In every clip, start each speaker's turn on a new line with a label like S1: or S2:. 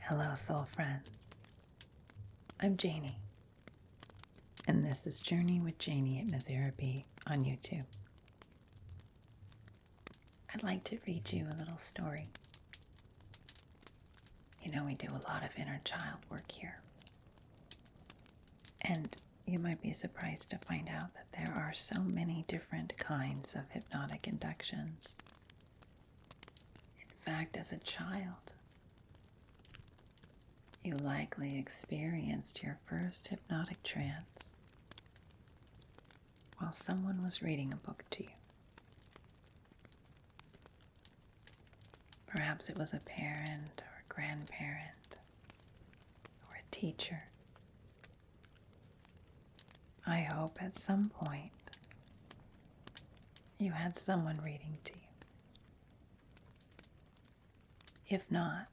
S1: Hello, soul friends. I'm Jayni, and this is Journey with Jayni Hypnotherapy on YouTube. I'd like to read you a little story. You know, we do a lot of inner child work here. And you might be surprised to find out that there are so many different kinds of hypnotic inductions. In fact, as a child, you likely experienced your first hypnotic trance while someone was reading a book to you. Perhaps it was a parent or a grandparent or a teacher. I hope at some point you had someone reading to you. If not,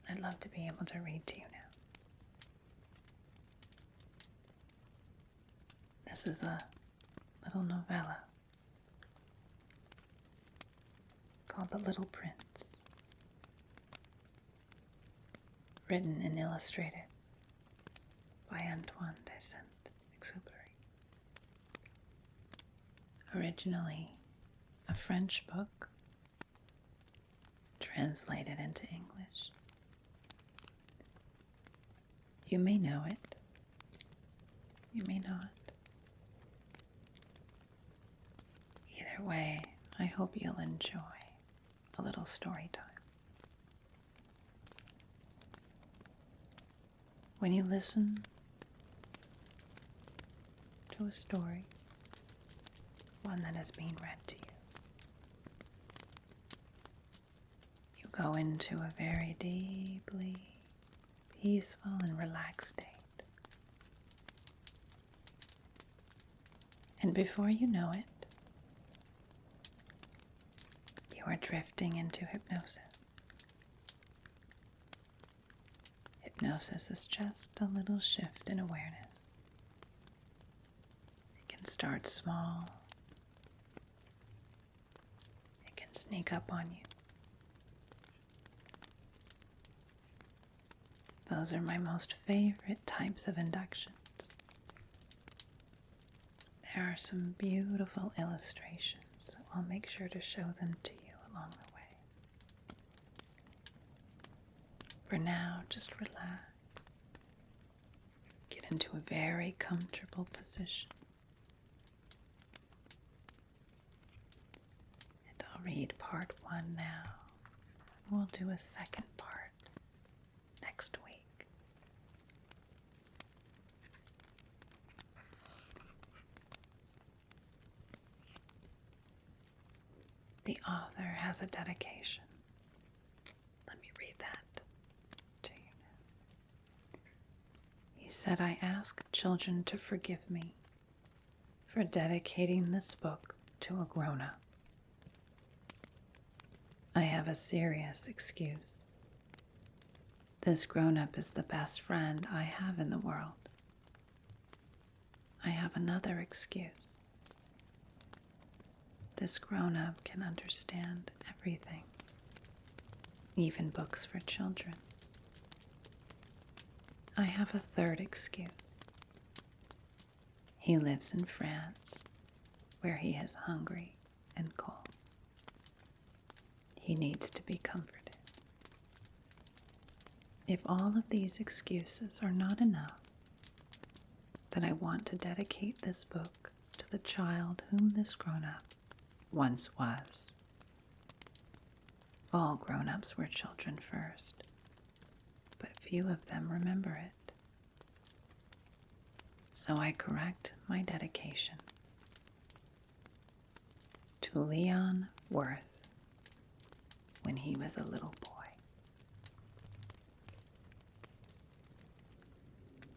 S1: I'd love to be able to read to you now. This is a little novella called The Little Prince, written and illustrated by Antoine de Saint-Exupéry. Originally a French book, translated into English. You may know it, you may not. Either way, I hope you'll enjoy a little story time. When you listen to a story, one that is being read to you, you go into a very deeply peaceful and relaxed state. And before you know it, you are drifting into hypnosis. Hypnosis is just a little shift in awareness. It can start small. It can sneak up on you. Those are my most favorite types of inductions. There are some beautiful illustrations, so I'll make sure to show them to you along the way. For now, just relax. Get into a very comfortable position. And I'll read part 1 now. We'll do a second part next week. The author has a dedication. Let me read that to you now. He said, "I ask children to forgive me for dedicating this book to a grown-up. I have a serious excuse. This grown-up is the best friend I have in the world. I have another excuse. This grown-up can understand everything, even books for children. I have a third excuse. He lives in France, where he is hungry and cold. He needs to be comforted. If all of these excuses are not enough, then I want to dedicate this book to the child whom this grown-up once was. All grown-ups were children first, but few of them remember it. So I correct my dedication to Leon Worth when he was a little boy.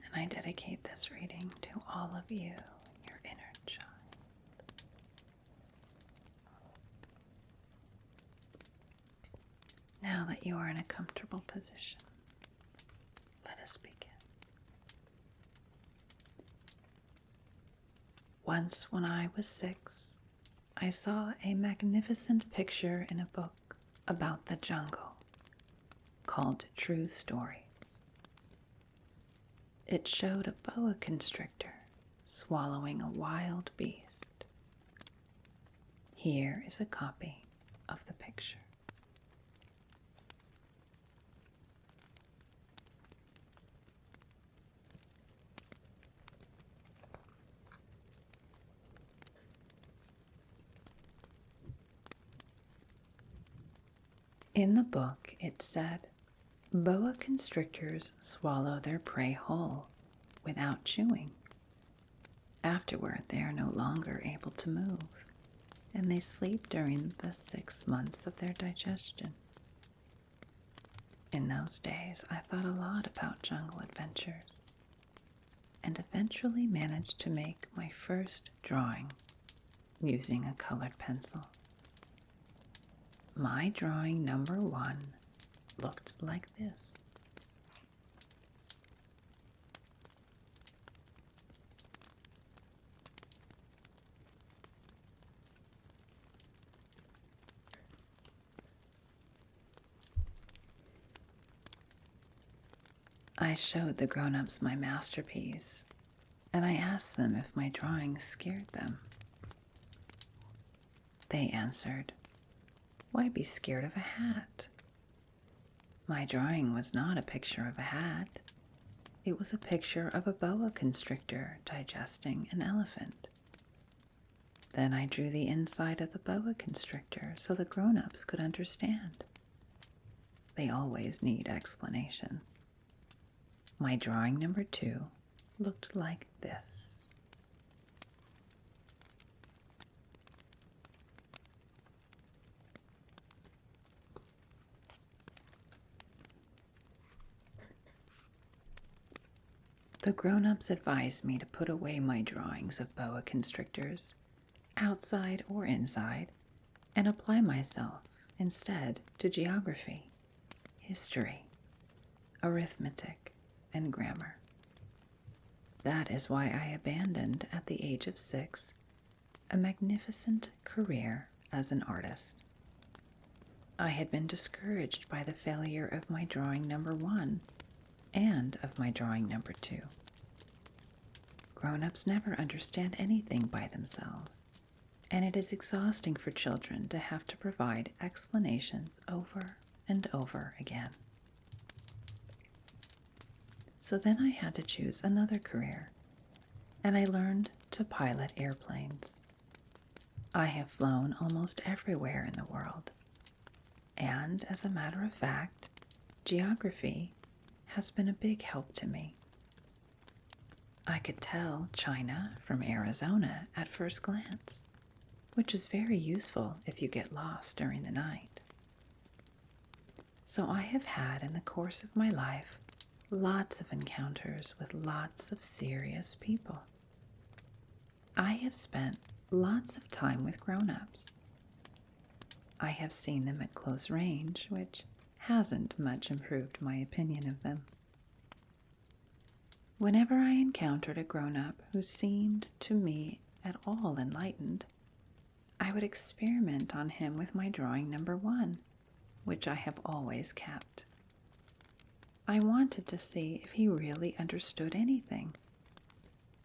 S1: And I dedicate this reading to all of you and your inner child. Now that you are in a comfortable position, let us begin. Once when I was 6, I saw a magnificent picture in a book about the jungle. called True Stories. It showed a boa constrictor swallowing a wild beast. Here is a copy of the picture. In the book, it said, boa constrictors swallow their prey whole without chewing. Afterward, they are no longer able to move, and they sleep during the 6 months of their digestion. In those days, I thought a lot about jungle adventures, and eventually managed to make my first drawing using a colored pencil. My drawing number 1 looked like this. I showed the grown-ups my masterpiece, and I asked them if my drawing scared them. They answered, "Why be scared of a hat?" My drawing was not a picture of a hat. It was a picture of a boa constrictor digesting an elephant. Then I drew the inside of the boa constrictor so the grown-ups could understand. They always need explanations. My drawing number 2 looked like this. The grown-ups advised me to put away my drawings of boa constrictors, outside or inside, and apply myself instead to geography, history, arithmetic, and grammar. That is why I abandoned at the age of 6 a magnificent career as an artist. I had been discouraged by the failure of my drawing number 1 and of my drawing number 2. Grown-ups never understand anything by themselves, and it is exhausting for children to have to provide explanations over and over again. So then I had to choose another career, and I learned to pilot airplanes. I have flown almost everywhere in the world, and as a matter of fact, geography has been a big help to me. I could tell China from Arizona at first glance, which is very useful if you get lost during the night. So I have had in the course of my life lots of encounters with lots of serious people. I have spent lots of time with grown-ups. I have seen them at close range, which hasn't much improved my opinion of them. Whenever I encountered a grown-up who seemed to me at all enlightened, I would experiment on him with my drawing number 1, which I have always kept. I wanted to see if he really understood anything,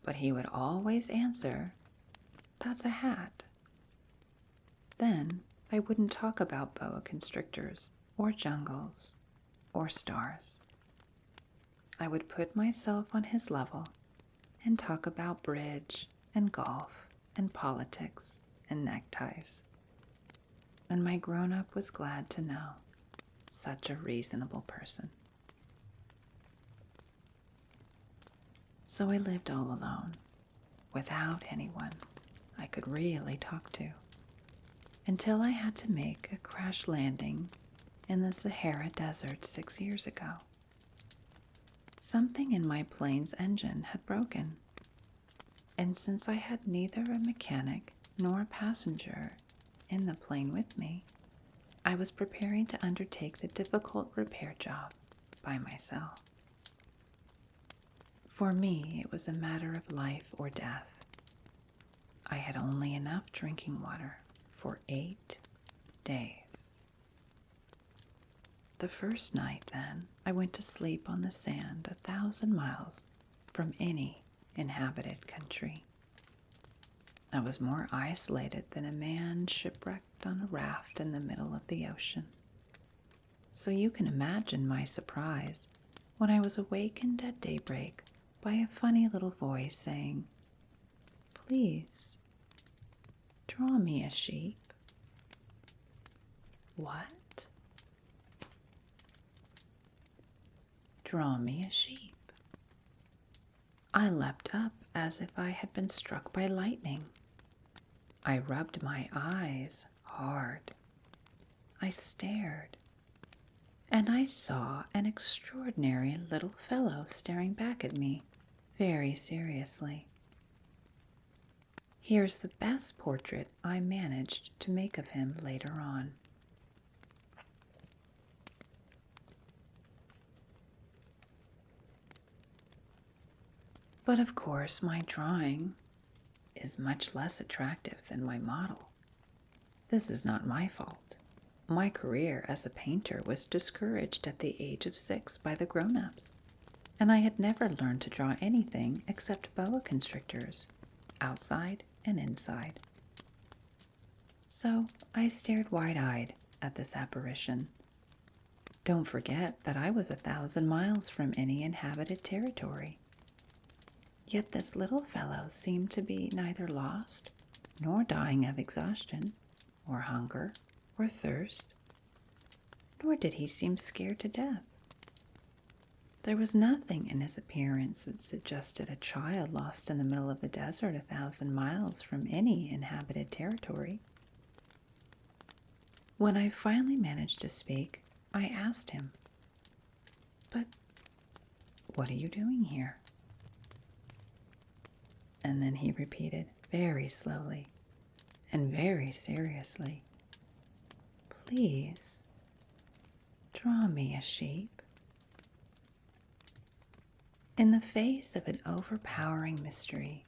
S1: but he would always answer, "That's a hat." Then I wouldn't talk about boa constrictors or jungles or stars. I would put myself on his level and talk about bridge and golf and politics and neckties. And my grown-up was glad to know such a reasonable person. So I lived all alone, without anyone I could really talk to, until I had to make a crash landing in the Sahara Desert 6 years ago. Something in my plane's engine had broken, and since I had neither a mechanic nor a passenger in the plane with me, I was preparing to undertake the difficult repair job by myself. For me, it was a matter of life or death. I had only enough drinking water for 8 days. The first night, then, I went to sleep on the sand 1,000 miles from any inhabited country. I was more isolated than a man shipwrecked on a raft in the middle of the ocean. So you can imagine my surprise when I was awakened at daybreak by a funny little voice saying, "Please, draw me a sheep." What? Draw me a sheep. I leapt up as if I had been struck by lightning. I rubbed my eyes hard. I stared, and I saw an extraordinary little fellow staring back at me very seriously. Here's the best portrait I managed to make of him later on. But of course, my drawing is much less attractive than my model. This is not my fault. My career as a painter was discouraged at the age of 6 by the grown-ups, and I had never learned to draw anything except boa constrictors, outside and inside. So I stared wide-eyed at this apparition. Don't forget that I was 1,000 miles from any inhabited territory. Yet this little fellow seemed to be neither lost nor dying of exhaustion, or hunger, or thirst, nor did he seem scared to death. There was nothing in his appearance that suggested a child lost in the middle of the desert 1,000 miles from any inhabited territory. When I finally managed to speak, I asked him, "But what are you doing here?" And then he repeated very slowly and very seriously, "Please, draw me a sheep." In the face of an overpowering mystery,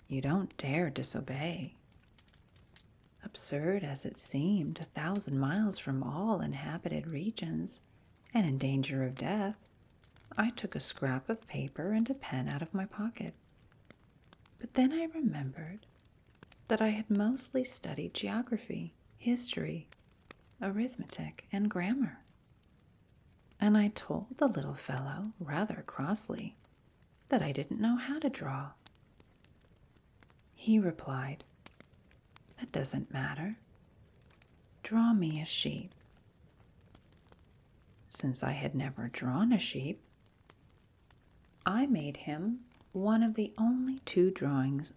S1: you don't dare disobey. Absurd as it seemed, 1,000 miles from all inhabited regions and in danger of death, I took a scrap of paper and a pen out of my pocket. But then I remembered that I had mostly studied geography, history, arithmetic, and grammar. And I told the little fellow, rather crossly, that I didn't know how to draw. He replied, "That doesn't matter. Draw me a sheep." Since I had never drawn a sheep, I made him one of the only 2 drawings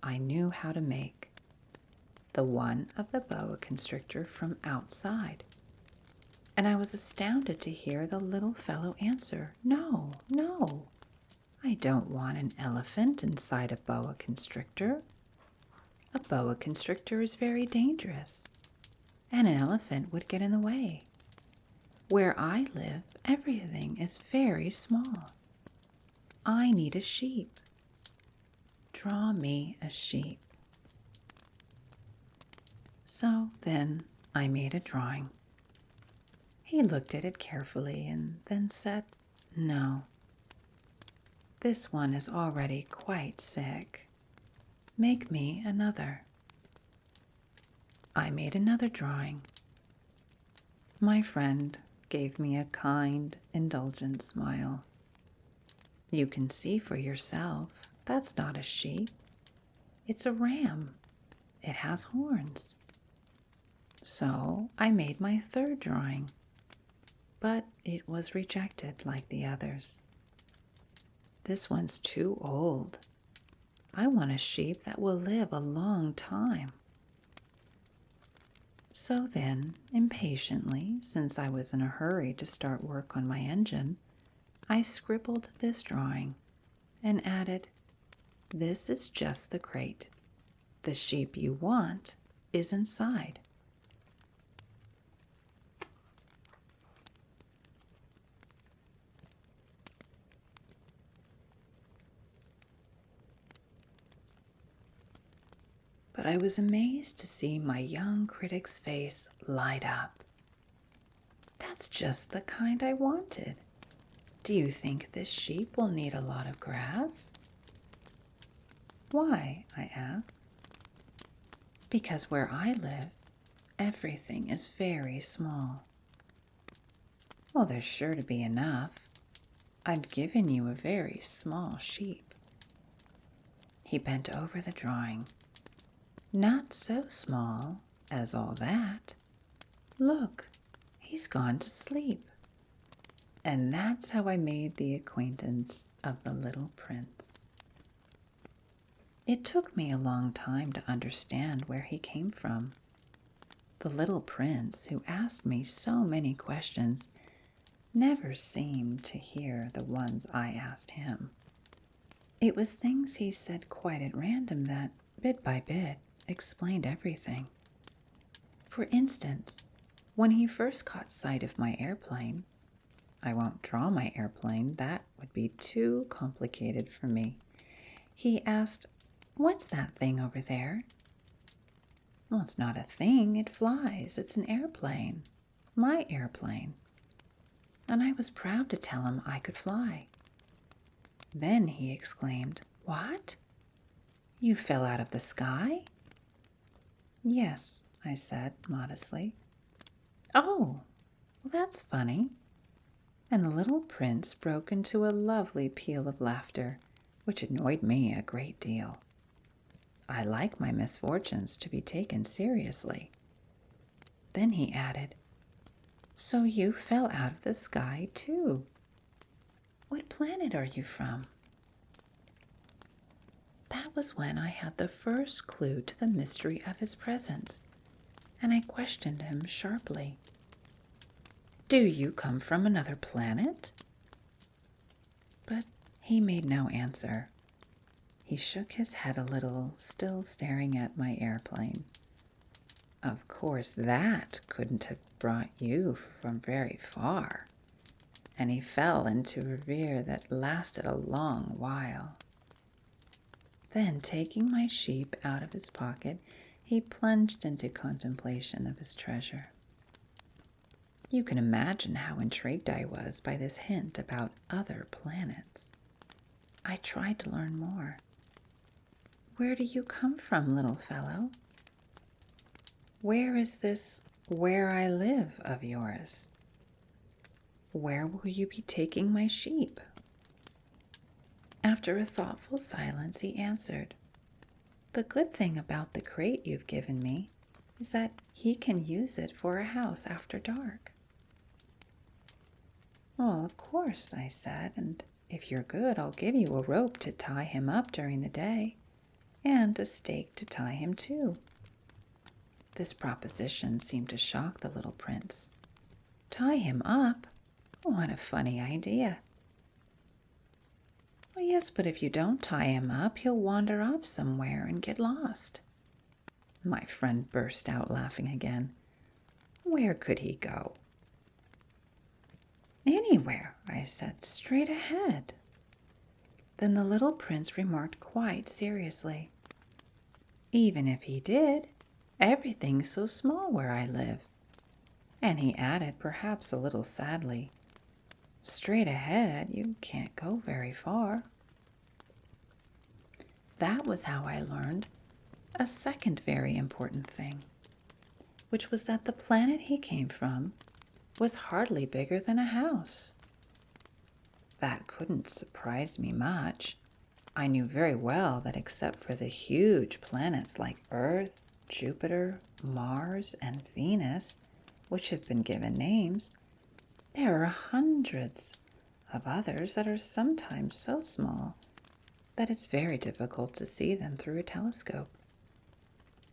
S1: I knew how to make, the one of the boa constrictor from outside. And I was astounded to hear the little fellow answer, "No, no, I don't want an elephant inside a boa constrictor. A boa constrictor is very dangerous, and an elephant would get in the way. Where I live, everything is very small. I need a sheep. Draw me a sheep." So then I made a drawing. He looked at it carefully and then said, "No, this one is already quite sick. Make me another." I made another drawing. My friend gave me a kind, indulgent smile. "You can see for yourself, that's not a sheep. It's a ram. It has horns." So I made my third drawing, but it was rejected like the others. "This one's too old. I want a sheep that will live a long time." So then, impatiently, since I was in a hurry to start work on my engine, I scribbled this drawing and added, "This is just the crate. The sheep you want is inside." But I was amazed to see my young critic's face light up. That's just the kind I wanted. Do you think this sheep will need a lot of grass? Why? I asked. Because where I live, everything is very small. Well, there's sure to be enough. I've given you a very small sheep. He bent over the drawing. Not so small as all that. Look, he's gone to sleep. And that's how I made the acquaintance of the little prince. It took me a long time to understand where he came from. The little prince, who asked me so many questions, never seemed to hear the ones I asked him. It was things he said quite at random that, bit by bit, explained everything. For instance, when he first caught sight of my airplane, I won't draw my airplane, that would be too complicated for me. He asked, "What's that thing over there?" Well, it's not a thing, it flies. It's an airplane. My airplane. And I was proud to tell him I could fly. Then he exclaimed, "What? You fell out of the sky?" "Yes," I said modestly. "Oh, well, that's funny." And the little prince broke into a lovely peal of laughter, which annoyed me a great deal. I like my misfortunes to be taken seriously. Then he added, "So you fell out of the sky, too. What planet are you from?" That was when I had the first clue to the mystery of his presence, and I questioned him sharply. "Do you come from another planet?" But he made no answer. He shook his head a little, still staring at my airplane. "Of course, that couldn't have brought you from very far." And he fell into a reverie that lasted a long while. Then, taking my sheep out of his pocket, he plunged into contemplation of his treasure. You can imagine how intrigued I was by this hint about other planets. I tried to learn more. "Where do you come from, little fellow? Where is this where I live of yours? Where will you be taking my sheep?" After a thoughtful silence, he answered, "The good thing about the crate you've given me is that he can use it for a house after dark." "Well, of course," I said, "and if you're good, I'll give you a rope to tie him up during the day, and a stake to tie him to." This proposition seemed to shock the little prince. "Tie him up? What a funny idea." "Well, yes, but if you don't tie him up, he'll wander off somewhere and get lost." My friend burst out laughing again. "Where could he go?" "Anywhere," I said, "straight ahead." Then the little prince remarked quite seriously, "Even if he did, everything's so small where I live." And he added, perhaps a little sadly, "Straight ahead, you can't go very far." That was how I learned a second very important thing, which was that the planet he came from was hardly bigger than a house. That couldn't surprise me much. I knew very well that except for the huge planets like Earth, Jupiter, Mars, and Venus, which have been given names, there are hundreds of others that are sometimes so small that it's very difficult to see them through a telescope.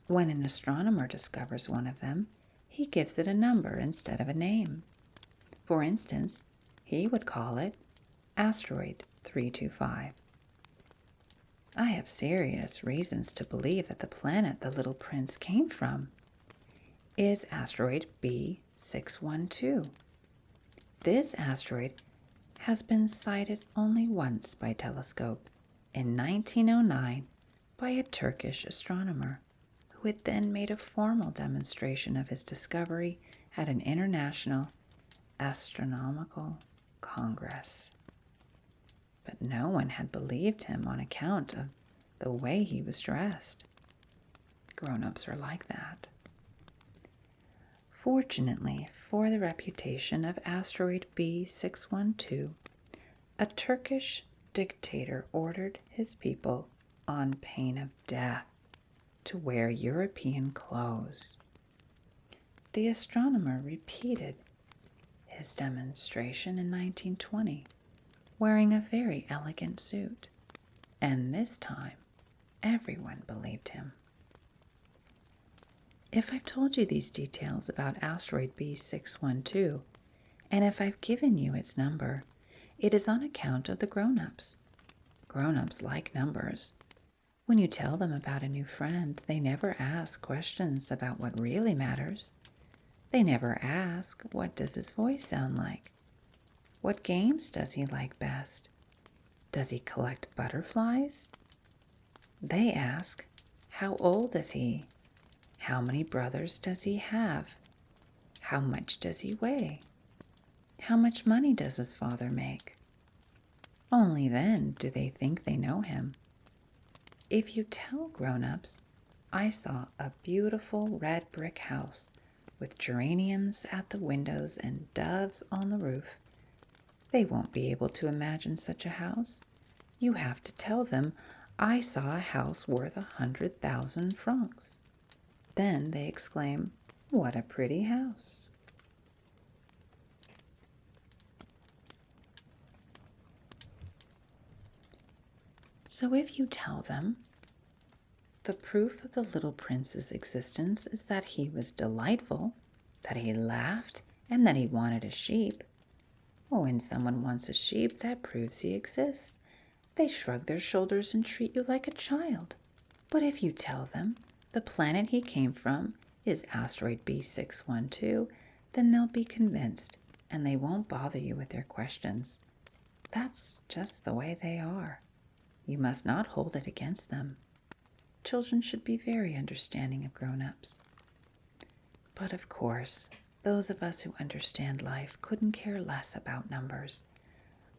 S1: When an astronomer discovers one of them, he gives it a number instead of a name. For instance, he would call it Asteroid 325. I have serious reasons to believe that the planet the little prince came from is Asteroid B612. This asteroid has been sighted only once by telescope, in 1909, by a Turkish astronomer, who had then made a formal demonstration of his discovery at an international astronomical congress. But no one had believed him on account of the way he was dressed. Grown-ups are like that. Fortunately for the reputation of Asteroid B612, a Turkish dictator ordered his people, on pain of death, to wear European clothes. The astronomer repeated his demonstration in 1920, wearing a very elegant suit, and this time everyone believed him. If I've told you these details about Asteroid B612, and if I've given you its number, it is on account of the grown-ups. Grown-ups like numbers. When you tell them about a new friend, they never ask questions about what really matters. They never ask, what does his voice sound like? What games does he like best? Does he collect butterflies? They ask, how old is he? How many brothers does he have? How much does he weigh? How much money does his father make? Only then do they think they know him. If you tell grown-ups, I saw a beautiful red brick house with geraniums at the windows and doves on the roof, they won't be able to imagine such a house. You have to tell them, I saw a house worth 100,000 francs. Then they exclaim, what a pretty house. So if you tell them, the proof of the little prince's existence is that he was delightful, that he laughed, and that he wanted a sheep. When someone wants a sheep, that proves he exists. They shrug their shoulders and treat you like a child. But if you tell them the planet he came from is Asteroid B612, then they'll be convinced, and they won't bother you with their questions. That's just the way they are. You must not hold it against them. Children should be very understanding of grown-ups. But of course, those of us who understand life couldn't care less about numbers.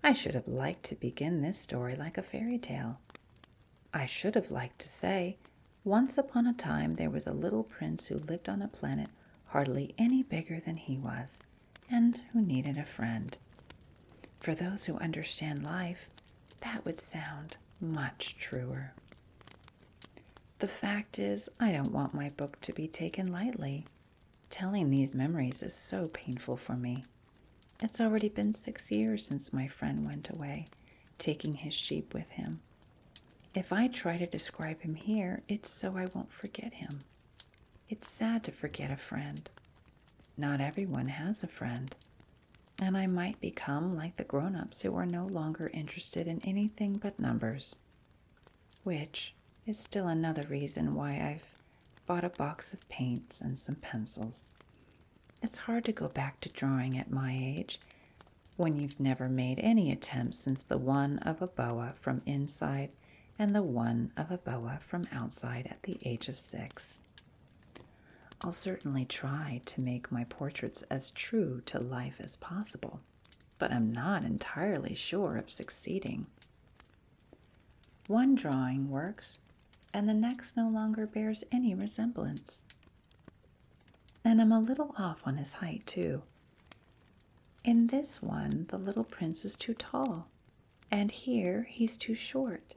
S1: I should have liked to begin this story like a fairy tale. I should have liked to say, once upon a time there was a little prince who lived on a planet hardly any bigger than he was, and who needed a friend. For those who understand life, that would sound much truer. The fact is, I don't want my book to be taken lightly. Telling these memories is so painful for me. It's already been 6 years since my friend went away, taking his sheep with him. If I try to describe him here, it's so I won't forget him. It's sad to forget a friend. Not everyone has a friend. And I might become like the grown-ups who are no longer interested in anything but numbers. Which is still another reason why I've bought a box of paints and some pencils. It's hard to go back to drawing at my age when you've never made any attempts since the one of a boa from inside and the one of a boa from outside at the age of 6. I'll certainly try to make my portraits as true to life as possible, but I'm not entirely sure of succeeding. One drawing works, and the next no longer bears any resemblance. And I'm a little off on his height, too. In this one, the little prince is too tall, and here he's too short,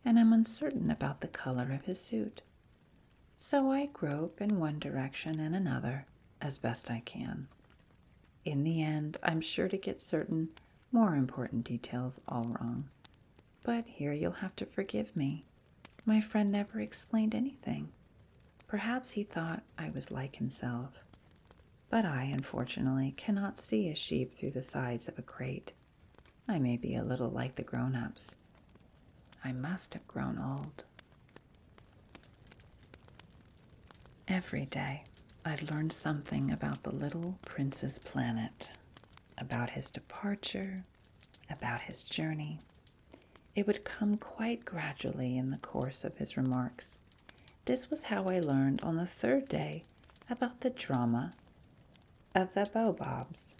S1: and I'm uncertain about the color of his suit. So I grope in one direction and another, as best I can. In the end, I'm sure to get certain more important details all wrong. But here you'll have to forgive me. My friend never explained anything. Perhaps he thought I was like himself. But I, unfortunately, cannot see a sheep through the sides of a crate. I may be a little like the grown-ups. I must have grown old. Every day, I'd learn something about the little prince's planet, about his departure, about his journey. It would come quite gradually in the course of his remarks. This was how I learned on the 3rd day about the drama of the baobabs.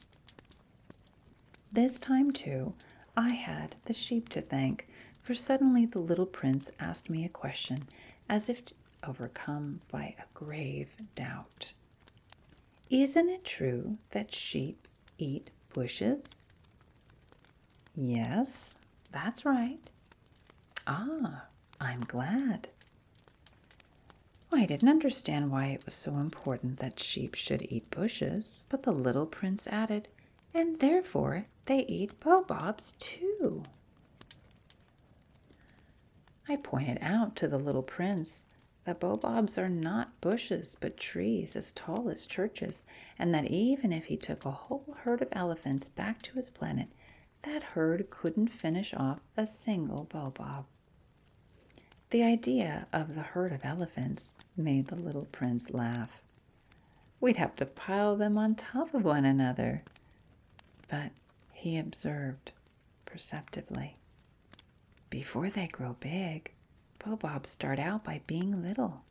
S1: This time, too, I had the sheep to thank, for suddenly the little prince asked me a question as if overcome by a grave doubt. Isn't it true that sheep eat bushes? Yes, that's right. Ah, I'm glad. I didn't understand why it was so important that sheep should eat bushes, but the little prince added, and therefore they eat baobabs too. I pointed out to the little prince that baobabs are not bushes but trees as tall as churches, and that even if he took a whole herd of elephants back to his planet, that herd couldn't finish off a single baobab. The idea of the herd of elephants made the little prince laugh. We'd have to pile them on top of one another. But he observed perceptively. Before they grow big, baobabs start out by being little.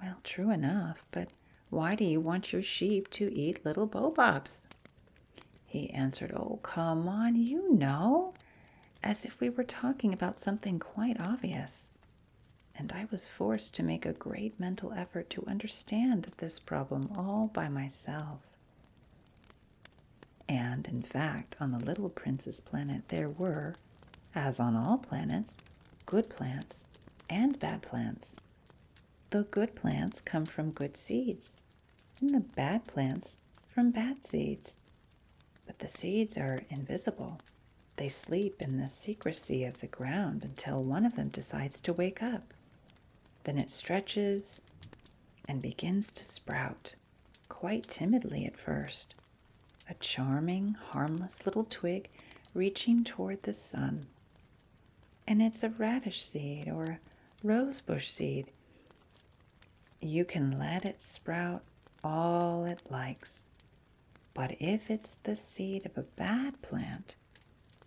S1: Well, true enough, but why do you want your sheep to eat little baobabs? He answered, oh, come on, you know, as if we were talking about something quite obvious. And I was forced to make a great mental effort to understand this problem all by myself. And, in fact, on the little prince's planet there were, as on all planets, good plants and bad plants. The good plants come from good seeds, and the bad plants from bad seeds. But the seeds are invisible. They sleep in the secrecy of the ground until one of them decides to wake up. Then it stretches and begins to sprout, quite timidly at first. A charming, harmless little twig reaching toward the sun. And it's a radish seed or a rosebush seed. You can let it sprout all it likes. But if it's the seed of a bad plant,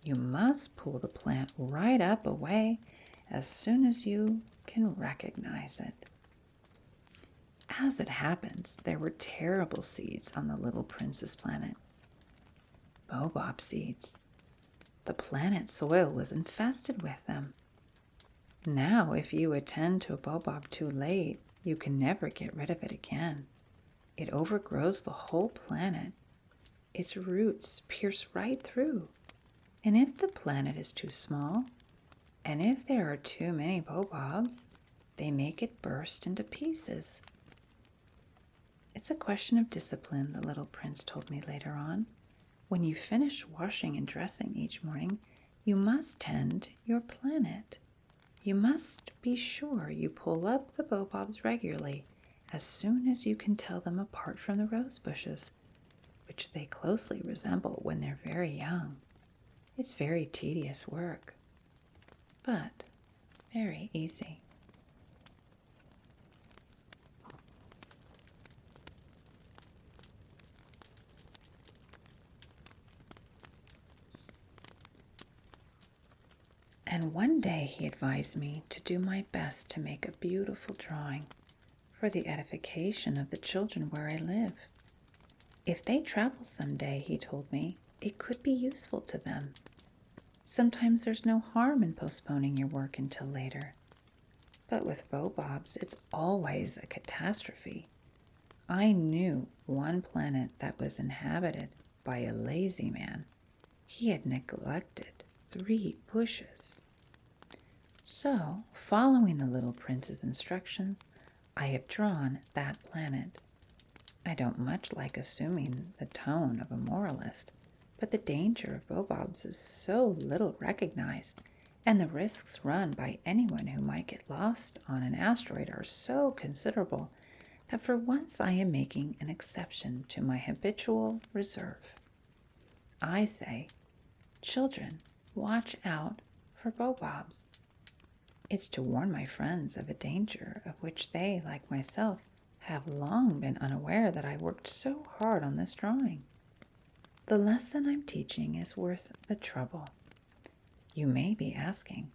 S1: you must pull the plant right up away as soon as you can recognize it. As it happens, there were terrible seeds on the little prince's planet. Baobab seeds. The planet's soil was infested with them. Now, if you attend to a baobab too late, you can never get rid of it again. It overgrows the whole planet. Its roots pierce right through. And if the planet is too small, and if there are too many baobabs, they make it burst into pieces. It's a question of discipline, the little prince told me later on. When you finish washing and dressing each morning, you must tend your planet. You must be sure you pull up the baobabs regularly as soon as you can tell them apart from the rose bushes, which they closely resemble when they're very young. It's very tedious work, but very easy. And one day he advised me to do my best to make a beautiful drawing for the edification of the children where I live. If they travel someday, he told me, it could be useful to them. Sometimes there's no harm in postponing your work until later. But with baobabs, it's always a catastrophe. I knew one planet that was inhabited by a lazy man. He had neglected 3 bushes. So, following the little prince's instructions, I have drawn that planet. I don't much like assuming the tone of a moralist, but the danger of baobabs is so little recognized, and the risks run by anyone who might get lost on an asteroid are so considerable that for once I am making an exception to my habitual reserve. I say, children, watch out for baobabs. It's to warn my friends of a danger of which they, like myself, have long been unaware that I worked so hard on this drawing. The lesson I'm teaching is worth the trouble. You may be asking,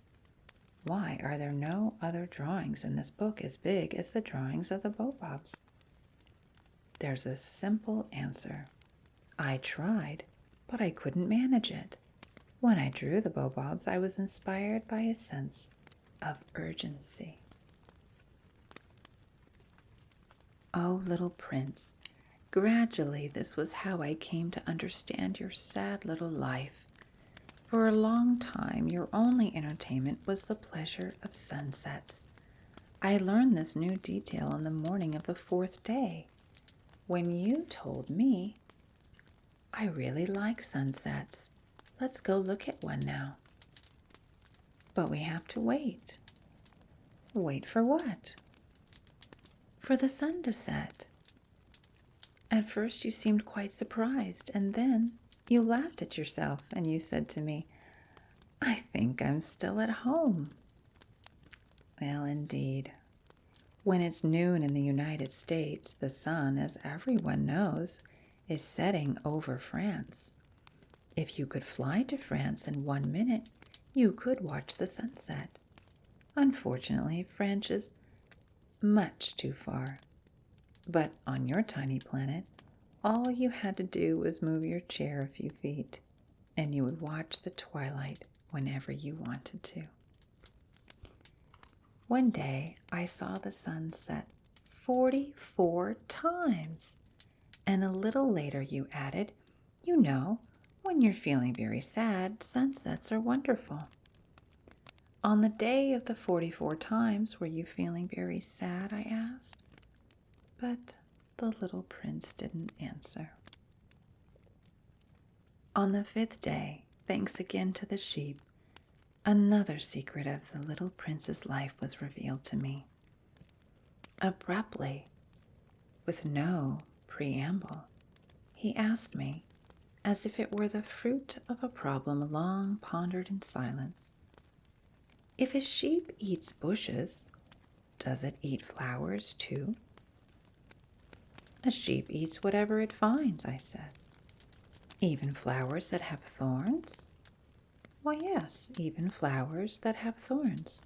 S1: why are there no other drawings in this book as big as the drawings of the baobabs? There's a simple answer. I tried, but I couldn't manage it. When I drew the baobabs, I was inspired by a sense of urgency. Oh, little prince, gradually this was how I came to understand your sad little life. For a long time, your only entertainment was the pleasure of sunsets. I learned this new detail on the morning of the 4th day, when you told me, I really like sunsets. Let's go look at one now. But we have to wait. Wait for what? For the sun to set. At first you seemed quite surprised, and then you laughed at yourself and you said to me, I think I'm still at home. Well, indeed. When it's noon in the United States, the sun, as everyone knows, is setting over France. If you could fly to France in 1 minute, you could watch the sunset. Unfortunately, France is much too far. But on your tiny planet, all you had to do was move your chair a few feet, and you would watch the twilight whenever you wanted to. One day, I saw the sun set 44 times. And a little later you added, you know, when you're feeling very sad, sunsets are wonderful. On the day of the 44 times, were you feeling very sad, I asked. But the little prince didn't answer. On the 5th day, thanks again to the sheep, another secret of the little prince's life was revealed to me. Abruptly, with no preamble, he asked me, as if it were the fruit of a problem long pondered in silence, if a sheep eats bushes, does it eat flowers too? A sheep eats whatever it finds, I said. Even flowers that have thorns? Why, yes, even flowers that have thorns.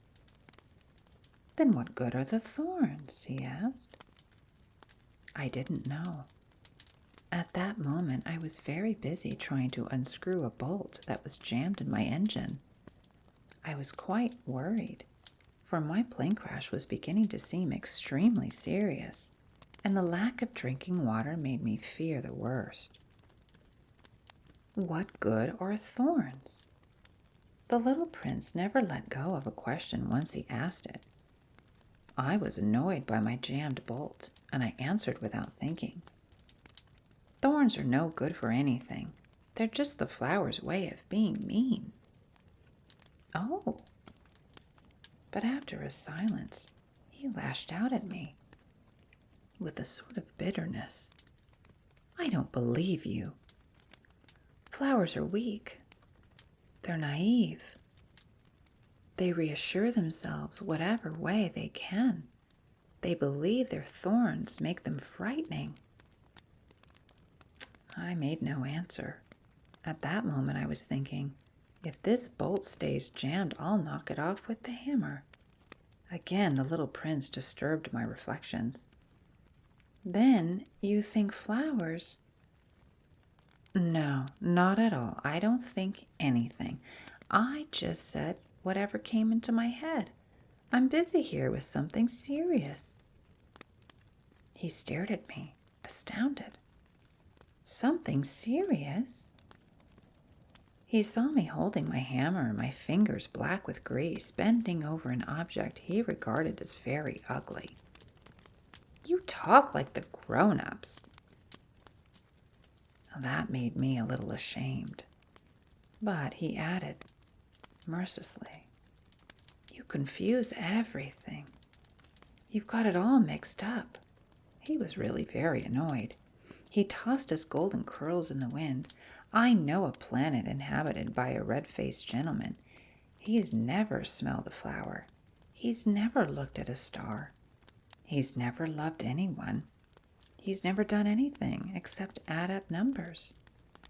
S1: Then what good are the thorns? He asked. I didn't know. At that moment, I was very busy trying to unscrew a bolt that was jammed in my engine. I was quite worried, for my plane crash was beginning to seem extremely serious, and the lack of drinking water made me fear the worst. What good are thorns? The little prince never let go of a question once he asked it. I was annoyed by my jammed bolt, and I answered without thinking. Thorns are no good for anything. They're just the flower's way of being mean. Oh. But after a silence, he lashed out at me with a sort of bitterness. I don't believe you. Flowers are weak. They're naive. They reassure themselves whatever way they can. They believe their thorns make them frightening. I made no answer. At that moment I was thinking, if this bolt stays jammed, I'll knock it off with the hammer. Again, the little prince disturbed my reflections. Then you think flowers? No, not at all. I don't think anything. I just said whatever came into my head. I'm busy here with something serious. He stared at me, astounded. Something serious? He saw me holding my hammer, my fingers black with grease, bending over an object he regarded as very ugly. You talk like the grown-ups. That made me a little ashamed. But he added, mercilessly, you confuse everything. You've got it all mixed up. He was really very annoyed. He tossed his golden curls in the wind. I know a planet inhabited by a red-faced gentleman. He's never smelled a flower. He's never looked at a star. He's never loved anyone. He's never done anything except add up numbers.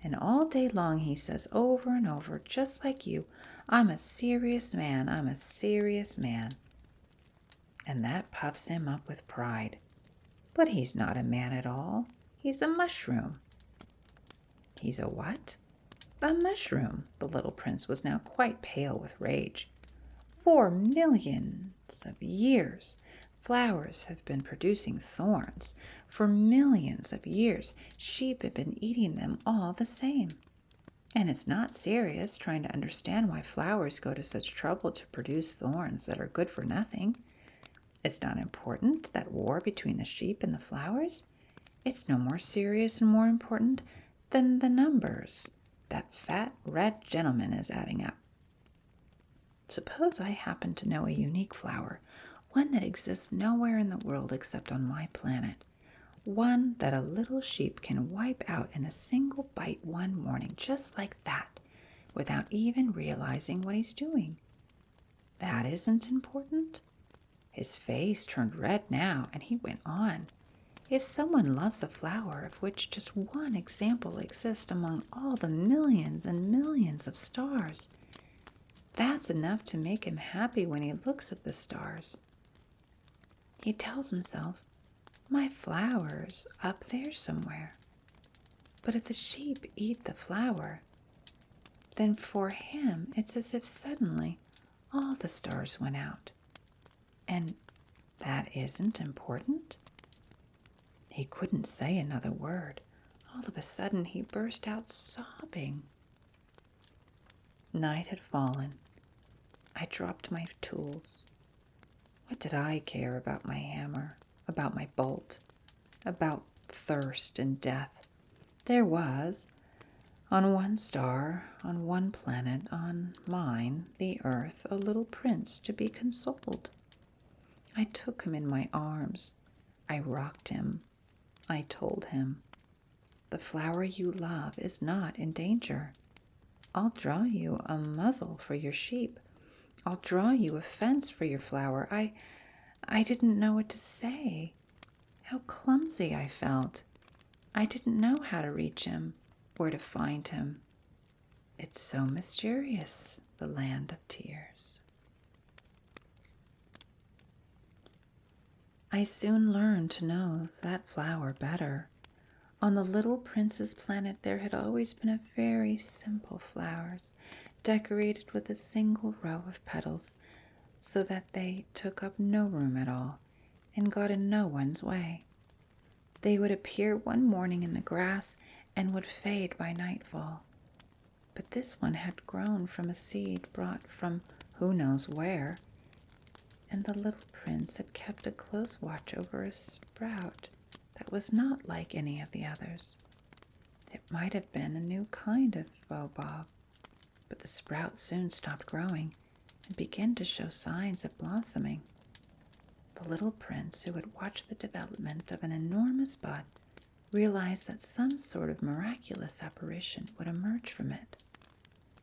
S1: And all day long he says over and over, just like you, I'm a serious man, I'm a serious man. And that puffs him up with pride. But he's not a man at all. He's a mushroom. He's a what? A mushroom! The little prince was now quite pale with rage. For millions of years, flowers have been producing thorns. For millions of years, sheep have been eating them all the same. And it's not serious trying to understand why flowers go to such trouble to produce thorns that are good for nothing. It's not important, that war between the sheep and the flowers. It's no more serious and more important than the numbers that fat red gentleman is adding up. Suppose I happen to know a unique flower, one that exists nowhere in the world except on my planet, one that a little sheep can wipe out in a single bite one morning, just like that, without even realizing what he's doing. That isn't important? His face turned red now, and he went on. If someone loves a flower of which just one example exists among all the millions and millions of stars, that's enough to make him happy when he looks at the stars. He tells himself, my flower's up there somewhere. But if the sheep eat the flower, then for him it's as if suddenly all the stars went out. And that isn't important? He couldn't say another word. All of a sudden he burst out sobbing. Night had fallen. I dropped my tools. What did I care about my hammer, about my bolt, about thirst and death? There was, on one star, on one planet, on mine, the earth, a little prince to be consoled. I took him in my arms. I rocked him. I told him, the flower you love is not in danger. I'll draw you a muzzle for your sheep. I'll draw you a fence for your flower. I didn't know what to say. How clumsy I felt. I didn't know how to reach him, where to find him. It's so mysterious, the land of tears. I soon learned to know that flower better. On the little prince's planet there had always been a very simple flowers, decorated with a single row of petals, so that they took up no room at all and got in no one's way. They would appear one morning in the grass and would fade by nightfall. But this one had grown from a seed brought from who knows where, and the little prince had kept a close watch over a sprout that was not like any of the others. It might have been a new kind of baobab, but the sprout soon stopped growing and began to show signs of blossoming. The little prince, who had watched the development of an enormous bud, realized that some sort of miraculous apparition would emerge from it.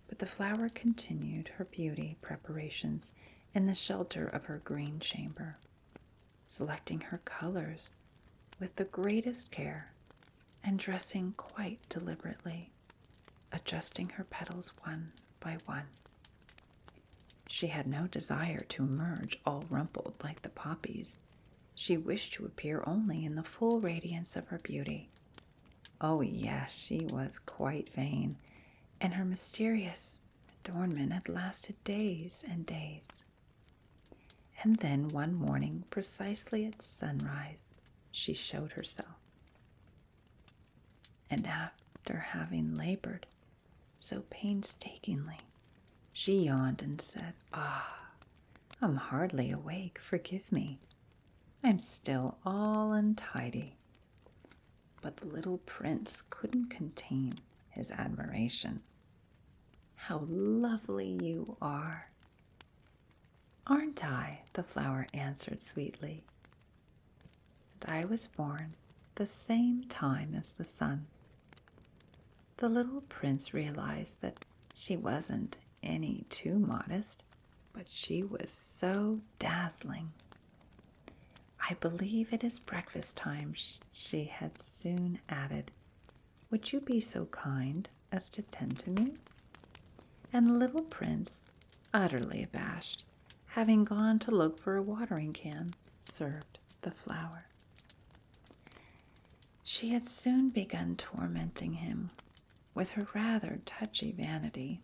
S1: But the flower continued her beauty preparations in the shelter of her green chamber, selecting her colors with the greatest care and dressing quite deliberately, adjusting her petals one by one. She had no desire to emerge all rumpled like the poppies. She wished to appear only in the full radiance of her beauty. Oh yes, she was quite vain, and her mysterious adornment had lasted days and days. And then one morning, precisely at sunrise, she showed herself. And after having labored so painstakingly, she yawned and said, I'm hardly awake, forgive me. I'm still all untidy. But the little prince couldn't contain his admiration. How lovely you are! Aren't I? The flower answered sweetly. And I was born the same time as the sun. The little prince realized that she wasn't any too modest, but she was so dazzling. I believe it is breakfast time, she had soon added. Would you be so kind as to tend to me? And the little prince, utterly abashed, having gone to look for a watering can, served the flower. She had soon begun tormenting him with her rather touchy vanity.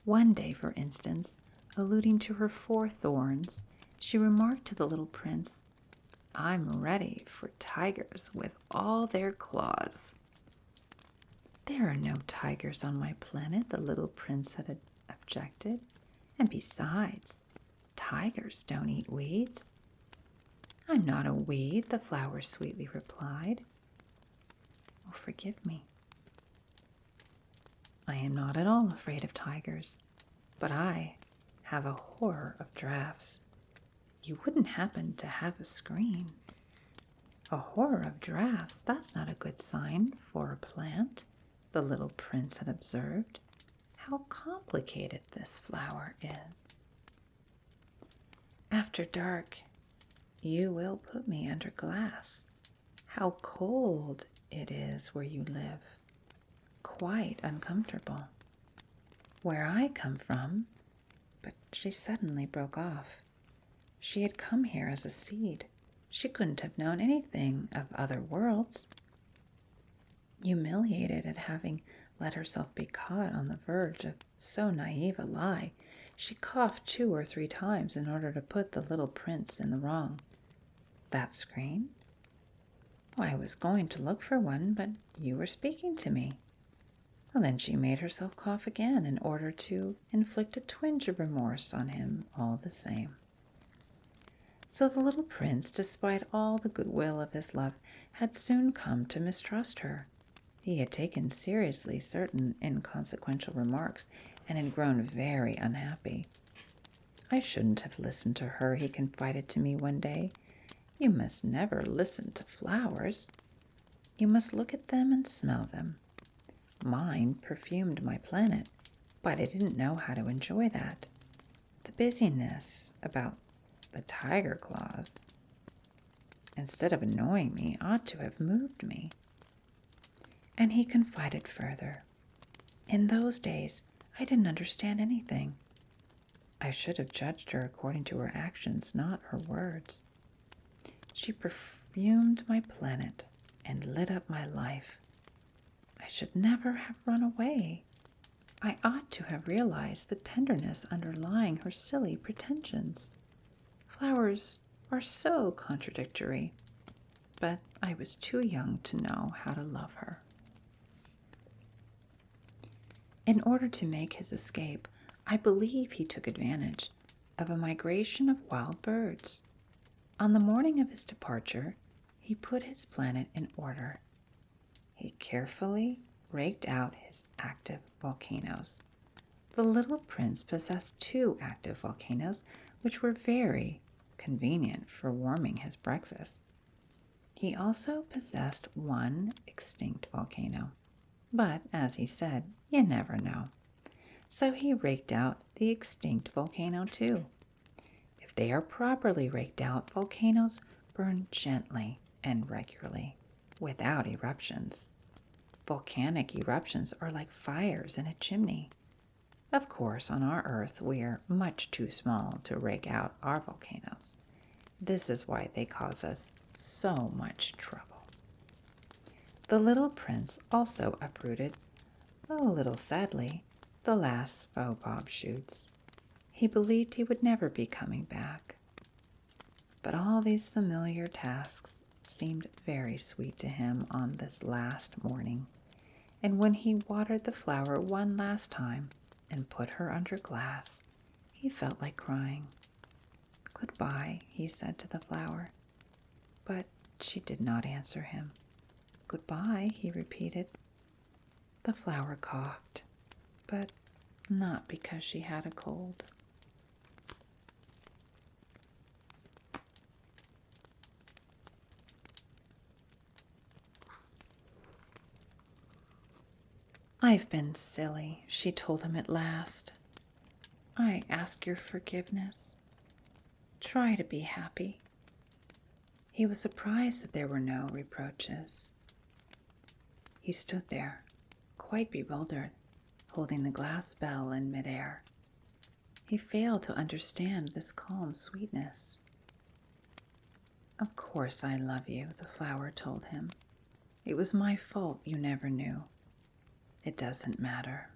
S1: One day, for instance, alluding to her 4 thorns, she remarked to the little prince, "I'm ready for tigers with all their claws." "There are no tigers on my planet," the little prince had objected. "And besides, tigers don't eat weeds." "I'm not a weed," the flower sweetly replied. "Oh, forgive me. I am not at all afraid of tigers, but I have a horror of drafts. You wouldn't happen to have a screen?" "A horror of drafts? That's not a good sign for a plant," the little prince had observed. "How complicated this flower is." "After dark, you will put me under glass. How cold it is where you live. Quite uncomfortable. Where I come from," but she suddenly broke off. She had come here as a seed. She couldn't have known anything of other worlds. Humiliated at having let herself be caught on the verge of so naive a lie, she coughed 2 or 3 times in order to put the little prince in the wrong. "That screen? Well, I was going to look for one, but you were speaking to me." Well, then she made herself cough again in order to inflict a twinge of remorse on him all the same. So the little prince, despite all the goodwill of his love, had soon come to mistrust her. He had taken seriously certain inconsequential remarks and had grown very unhappy. "I shouldn't have listened to her," he confided to me one day. "You must never listen to flowers. You must look at them and smell them. Mine perfumed my planet, but I didn't know how to enjoy that. The busyness about the tiger claws, instead of annoying me, ought to have moved me." And he confided further, "In those days, I didn't understand anything. I should have judged her according to her actions, not her words. She perfumed my planet and lit up my life. I should never have run away. I ought to have realized the tenderness underlying her silly pretensions. Flowers are so contradictory, but I was too young to know how to love her." In order to make his escape, I believe he took advantage of a migration of wild birds. On the morning of his departure, he put his planet in order. He carefully raked out his active volcanoes. The little prince possessed 2 active volcanoes, which were very convenient for warming his breakfast. He also possessed 1 extinct volcano, but, as he said, you never know. So he raked out the extinct volcano too. If they are properly raked out, volcanoes burn gently and regularly, without eruptions. Volcanic eruptions are like fires in a chimney. Of course, on our Earth, we are much too small to rake out our volcanoes. This is why they cause us so much trouble. The little prince also uprooted, a little sadly, the last baobab shoots. He believed he would never be coming back. But all these familiar tasks seemed very sweet to him on this last morning, and when he watered the flower one last time and put her under glass, he felt like crying. "Goodbye," he said to the flower, but she did not answer him. "Goodbye," he repeated. The flower coughed, but not because she had a cold. "I've been silly," she told him at last. "I ask your forgiveness. Try to be happy." He was surprised that there were no reproaches. He stood there, quite bewildered, holding the glass bell in midair. He failed to understand this calm sweetness. "Of course I love you," the flower told him. "It was my fault you never knew. It doesn't matter,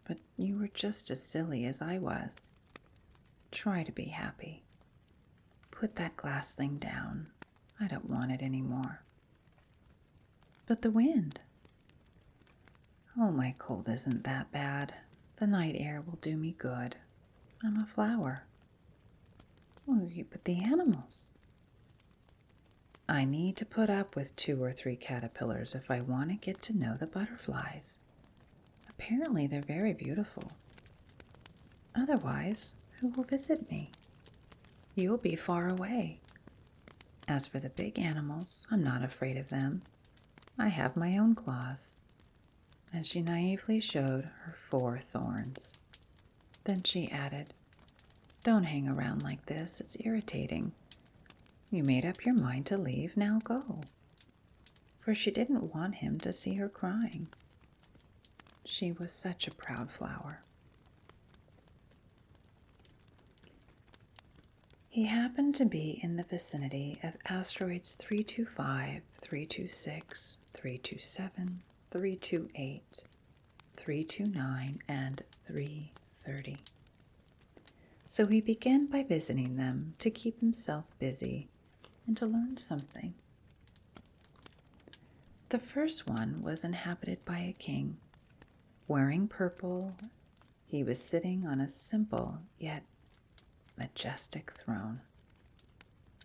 S1: but you were just as silly as I was. Try to be happy. Put that glass thing down. I don't want it anymore. But the wind. Oh, my cold isn't that bad. The night air will do me good. I'm a flower. Oh, but the animals. I need to put up with 2 or 3 caterpillars if I want to get to know the butterflies. Apparently they're very beautiful. Otherwise, who will visit me? You'll be far away. As for the big animals, I'm not afraid of them. I have my own claws. And she naively showed her 4 thorns. Then she added, Don't hang around like this, it's irritating. You made up your mind to leave, now go. For she didn't want him to see her crying. She was such a proud flower. He happened to be in the vicinity of asteroids 325, 326, 327, 328, 329, and 330. So he began by visiting them to keep himself busy and to learn something. The first one was inhabited by a king. Wearing purple, he was sitting on a simple yet majestic throne.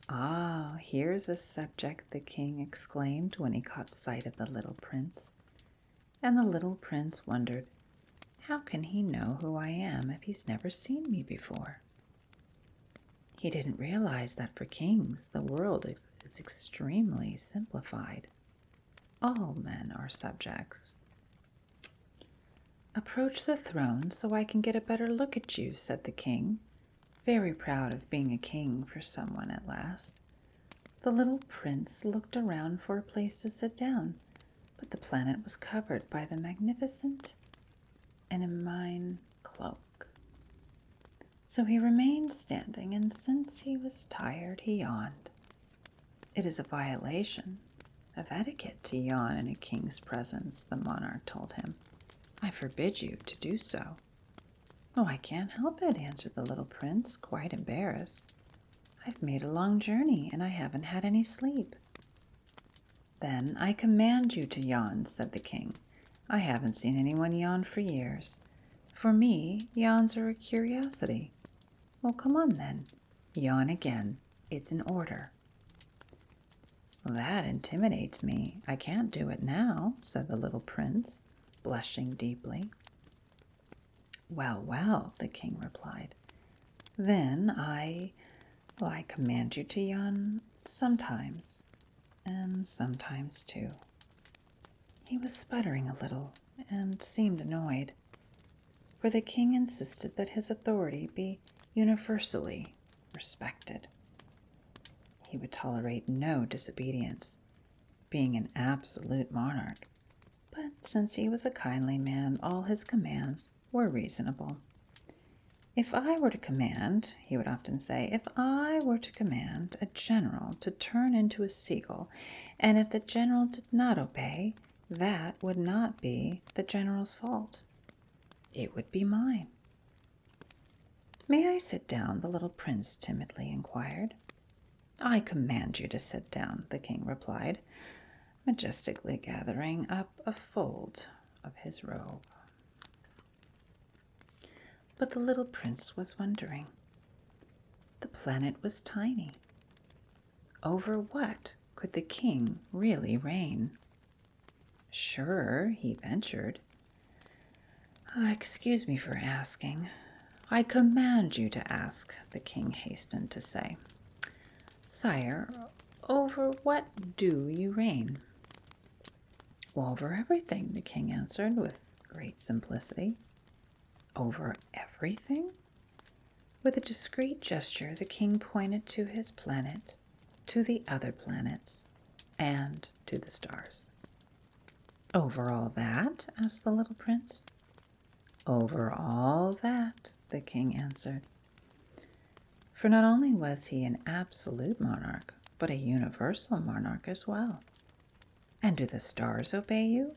S1: Ah, here's a subject, the king exclaimed when he caught sight of the little prince. And the little prince wondered, how can he know who I am if he's never seen me before? He didn't realize that for kings, the world is extremely simplified. All men are subjects. Approach the throne so I can get a better look at you, said the king, very proud of being a king for someone at last. The little prince looked around for a place to sit down, but the planet was covered by the magnificent ermine cloak. So he remained standing, and since he was tired, he yawned. It is a violation of etiquette to yawn in a king's presence, the monarch told him. I forbid you to do so. Oh, I can't help it, answered the little prince, quite embarrassed. I've made a long journey, and I haven't had any sleep. Then I command you to yawn, said the king. I haven't seen anyone yawn for years. For me, yawns are a curiosity. Well, come on then. Yawn again. It's in order. Well, that intimidates me. I can't do it now, said the little prince, blushing deeply. Well, well, the king replied. Then I command you to yawn sometimes, and sometimes too. He was sputtering a little and seemed annoyed, for the king insisted that his authority be universally respected. He would tolerate no disobedience, being an absolute monarch, but since he was a kindly man, all his commands were reasonable. If I were to command, he would often say, if I were to command a general to turn into a seagull, and if the general did not obey, that would not be the general's fault. It would be mine. May I sit down? The little prince timidly inquired. I command you to sit down, the king replied, majestically gathering up a fold of his robe. But the little prince was wondering. The planet was tiny. Over what could the king really reign? Sure, he ventured. Excuse me for asking. I command you to ask, the king hastened to say. Sire, over what do you reign? Well, over everything, the king answered with great simplicity. Over everything? With a discreet gesture, the king pointed to his planet, to the other planets, and to the stars. Over all that? Asked the little prince. Over all that, the king answered. For not only was he an absolute monarch, but a universal monarch as well. And do the stars obey you?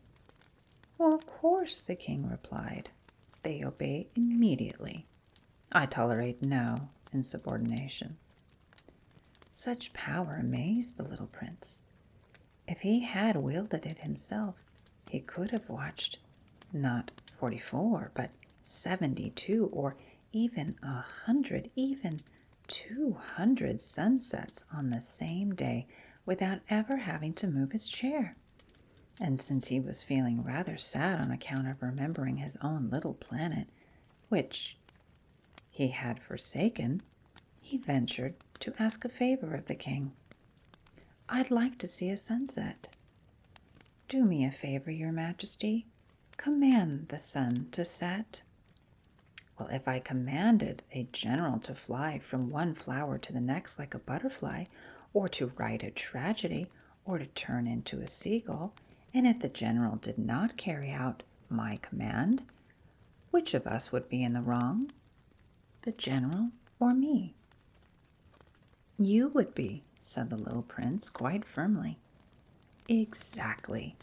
S1: Well, of course, the king replied. They obey immediately. I tolerate no insubordination. Such power amazed the little prince. If he had wielded it himself, he could have watched not 44, but 72, or even 100, even 200 sunsets on the same day without ever having to move his chair. And since he was feeling rather sad on account of remembering his own little planet, which he had forsaken, he ventured to ask a favor of the king. I'd like to see a sunset. Do me a favor, your majesty. Command the sun to set. Well, if I commanded a general to fly from one flower to the next like a butterfly, or to write a tragedy, or to turn into a seagull, and if the general did not carry out my command, which of us would be in the wrong? The general or me? You would be, said the little prince quite firmly. Exactly.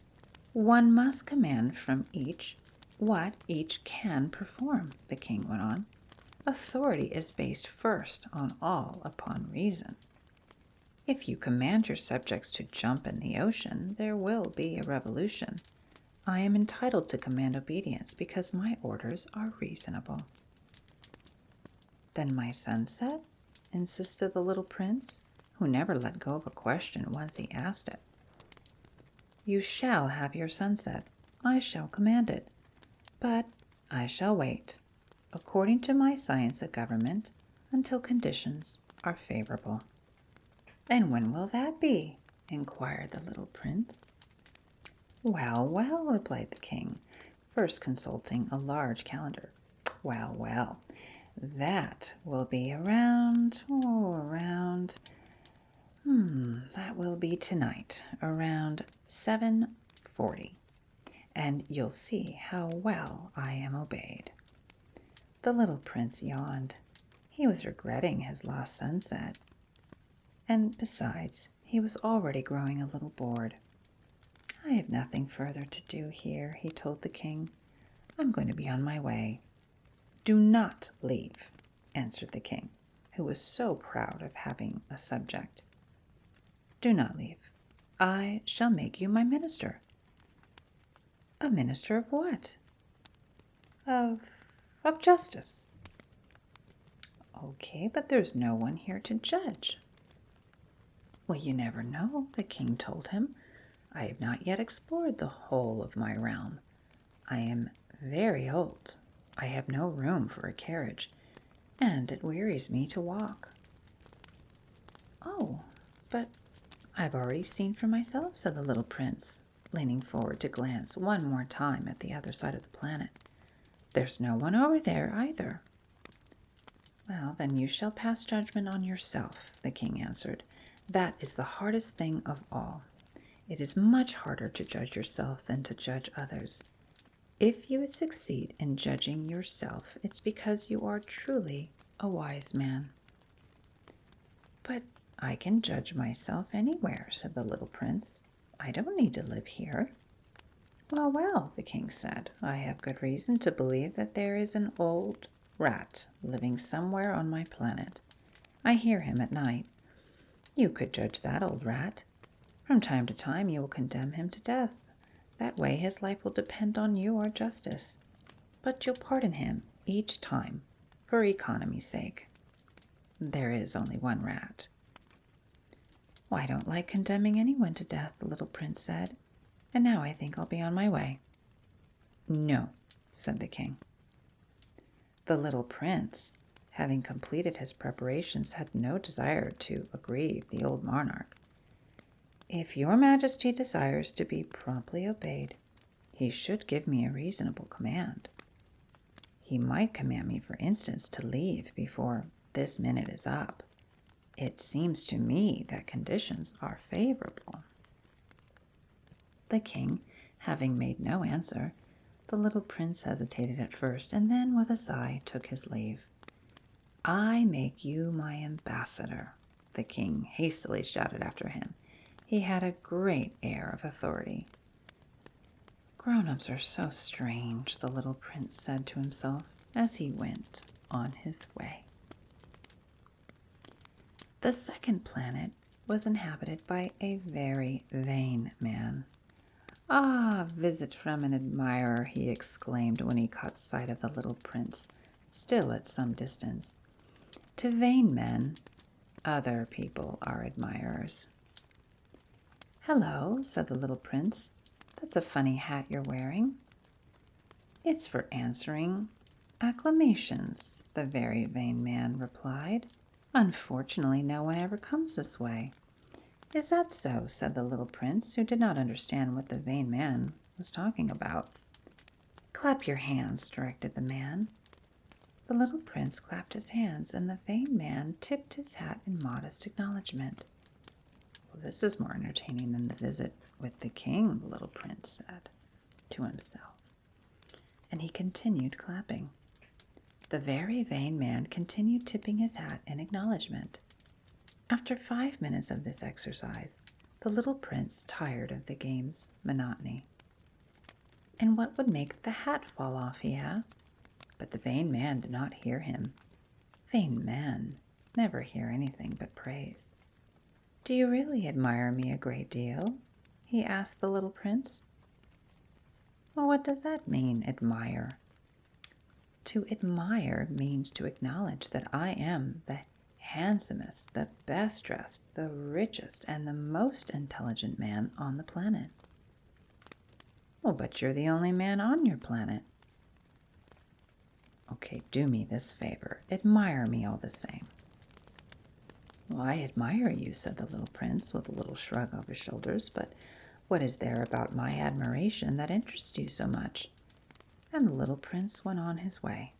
S1: One must command from each what each can perform, the king went on. Authority is based first on all upon reason. If you command your subjects to jump in the ocean, there will be a revolution. I am entitled to command obedience because my orders are reasonable. Then my sunset? Insisted the little prince, who never let go of a question once he asked it. You shall have your sunset. I shall command it. But I shall wait, according to my science of government, until conditions are favorable. And when will that be? Inquired the little prince. Well, well, replied the king, first consulting a large calendar. Well, well, that will be that will be tonight, around 7:40, and you'll see how well I am obeyed. The little prince yawned. He was regretting his lost sunset, and besides, he was already growing a little bored. I have nothing further to do here, he told the king. I'm going to be on my way. Do not leave, answered the king, who was so proud of having a subject. Do not leave. I shall make you my minister. A minister of what? Of justice. Okay, but there's no one here to judge. Well, you never know, the king told him. I have not yet explored the whole of my realm. I am very old. I have no room for a carriage, and it wearies me to walk. Oh, but I've already seen for myself, said the little prince, leaning forward to glance one more time at the other side of the planet. There's no one over there either. Well, then you shall pass judgment on yourself, the king answered. That is the hardest thing of all. It is much harder to judge yourself than to judge others. If you would succeed in judging yourself, it's because you are truly a wise man. But I can judge myself anywhere, said the little prince. I don't need to live here. Well, well, the king said, I have good reason to believe that there is an old rat living somewhere on my planet. I hear him at night. You could judge that old rat. From time to time you will condemn him to death. That way his life will depend on your justice. But you'll pardon him each time, for economy's sake. There is only one rat. Well, I don't like condemning anyone to death, the little prince said, and now I think I'll be on my way. No, said the king. The little prince, having completed his preparations, had no desire to aggrieve the old monarch. If your majesty desires to be promptly obeyed, he should give me a reasonable command. He might command me, for instance, to leave before this minute is up. It seems to me that conditions are favorable. The king, having made no answer, the little prince hesitated at first, and then, with a sigh, took his leave. I make you my ambassador, the king hastily shouted after him. He had a great air of authority. Grown-ups are so strange, the little prince said to himself as he went on his way. The second planet was inhabited by a very vain man. "Ah, visit from an admirer," he exclaimed when he caught sight of the little prince, still at some distance. To vain men, other people are admirers. "Hello," said the little prince. "That's a funny hat you're wearing." "It's for answering acclamations," the very vain man replied. "Unfortunately, no one ever comes this way." "Is that so?" said the little prince, who did not understand what the vain man was talking about. "Clap your hands," directed the man. The little prince clapped his hands, and the vain man tipped his hat in modest acknowledgement. "Well, this is more entertaining than the visit with the king," the little prince said to himself. And he continued clapping. The very vain man continued tipping his hat in acknowledgement. After 5 minutes of this exercise, the little prince tired of the game's monotony. "And what would make the hat fall off?" he asked. But the vain man did not hear him. Vain men never hear anything but praise. "Do you really admire me a great deal?" he asked the little prince. "Well, what does that mean, admire?" "To admire means to acknowledge that I am the handsomest, the best dressed, the richest, and the most intelligent man on the planet." "Well, but you're the only man on your planet." "Okay, do me this favor. Admire me all the same." "Well, I admire you," said the little prince with a little shrug of his shoulders, "but what is there about my admiration that interests you so much?" And the little prince went on his way.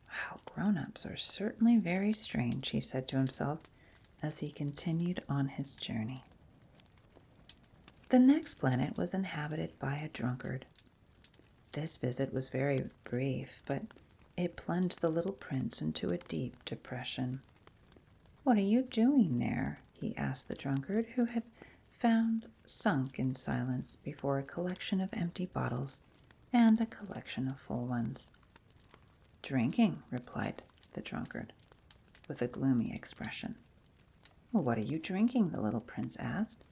S1: "Wow, grown-ups are certainly very strange," he said to himself as he continued on his journey. The next planet was inhabited by a drunkard. This visit was very brief, but it plunged the little prince into a deep depression. "What are you doing there?" he asked the drunkard, who had found sunk in silence before a collection of empty bottles and a collection of full ones. "Drinking," replied the drunkard, with a gloomy expression. "Well, what are you drinking?" the little prince asked.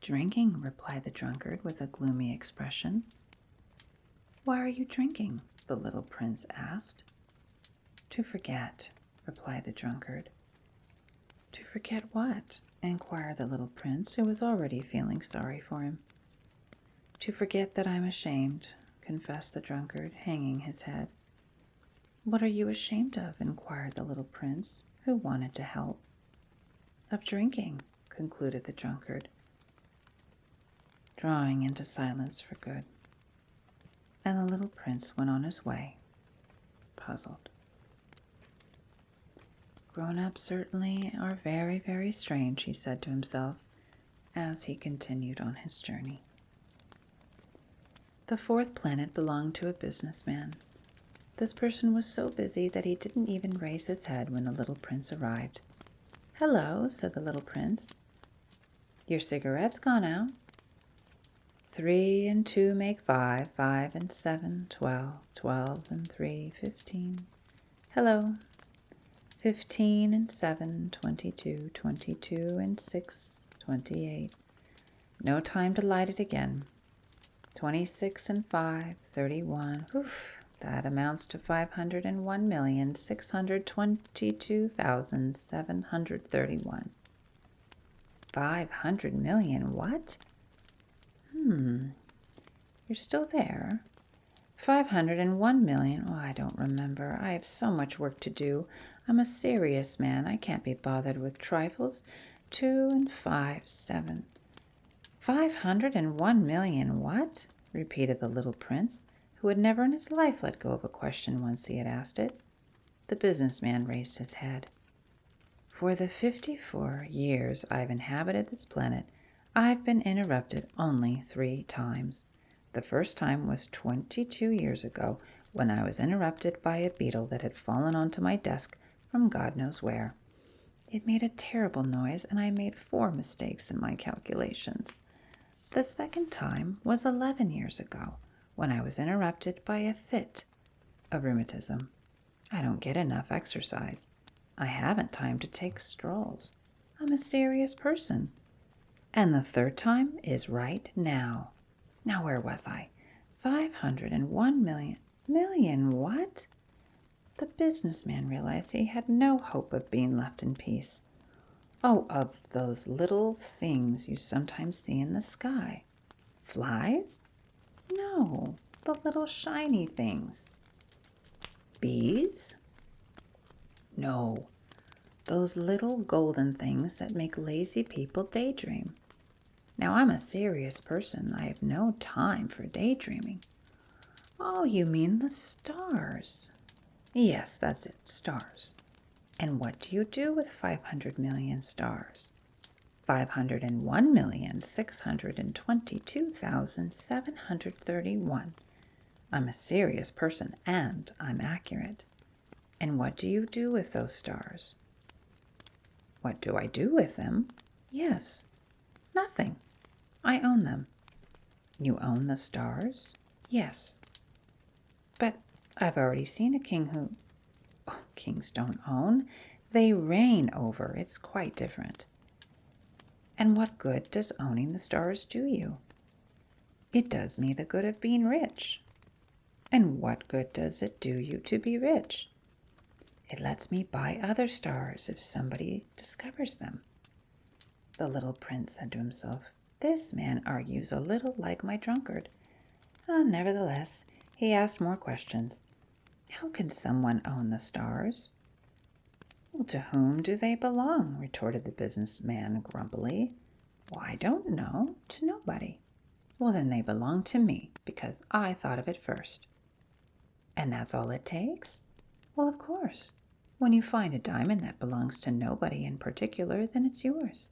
S1: "Drinking," replied the drunkard with a gloomy expression. "Why are you drinking?" the little prince asked. "To forget," replied the drunkard. "To forget what?" inquired the little prince, who was already feeling sorry for him. "To forget that I'm ashamed," confessed the drunkard, hanging his head. "What are you ashamed of?" inquired the little prince, who wanted to help. "Of drinking," concluded the drunkard, drawing into silence for good. And the little prince went on his way, puzzled. "Grown-ups certainly are very, very strange," he said to himself as he continued on his journey. The fourth planet belonged to a businessman. This person was so busy that he didn't even raise his head when the little prince arrived. "Hello," said the little prince. "Your cigarette's gone out." 3 and 2 make 5, 5 and 7, 12, 12 and 3, 15. Hello. 15 and 7, 22, 22 and 6, 28. No time to light it again. 26 and 5, 31. Oof, that amounts to 501,622,731. 500 million, what? You're still there? 501 million. Oh, I don't remember. I have so much work to do. I'm a serious man. I can't be bothered with trifles. 2 and 5, 7. 501 million, what? Repeated the little prince, who had never in his life let go of a question once he had asked it. The businessman raised his head. For the 54 years I've inhabited this planet, I've been interrupted only 3 times. The first time was 22 years ago, when I was interrupted by a beetle that had fallen onto my desk from God knows where. It made a terrible noise, and I made 4 mistakes in my calculations. The second time was 11 years ago, when I was interrupted by a fit of rheumatism. I don't get enough exercise. I haven't time to take strolls. I'm a serious person. And the third time is right now. Now, where was I? 501 million. Million what? The businessman realized he had no hope of being left in peace. Oh, of those little things you sometimes see in the sky. Flies? No, the little shiny things. Bees? No, those little golden things that make lazy people daydream. Now, I'm a serious person. I have no time for daydreaming. Oh, you mean the stars? Yes, that's it, stars. And what do you do with 500 million stars? 501,622,731. I'm a serious person, and I'm accurate. And what do you do with those stars? What do I do with them? Yes, nothing. I own them. You own the stars? Yes. But I've already seen a king who... Oh, kings don't own. They reign over. It's quite different. And what good does owning the stars do you? It does me the good of being rich. And what good does it do you to be rich? It lets me buy other stars if somebody discovers them. The little prince said to himself, "This man argues a little like my drunkard." Nevertheless, he asked more questions. How can someone own the stars? Well, to whom do they belong? Retorted the businessman grumpily. Well, I don't know. To nobody. Well, then they belong to me, because I thought of it first. And that's all it takes? Well, of course. When you find a diamond that belongs to nobody in particular, then it's yours.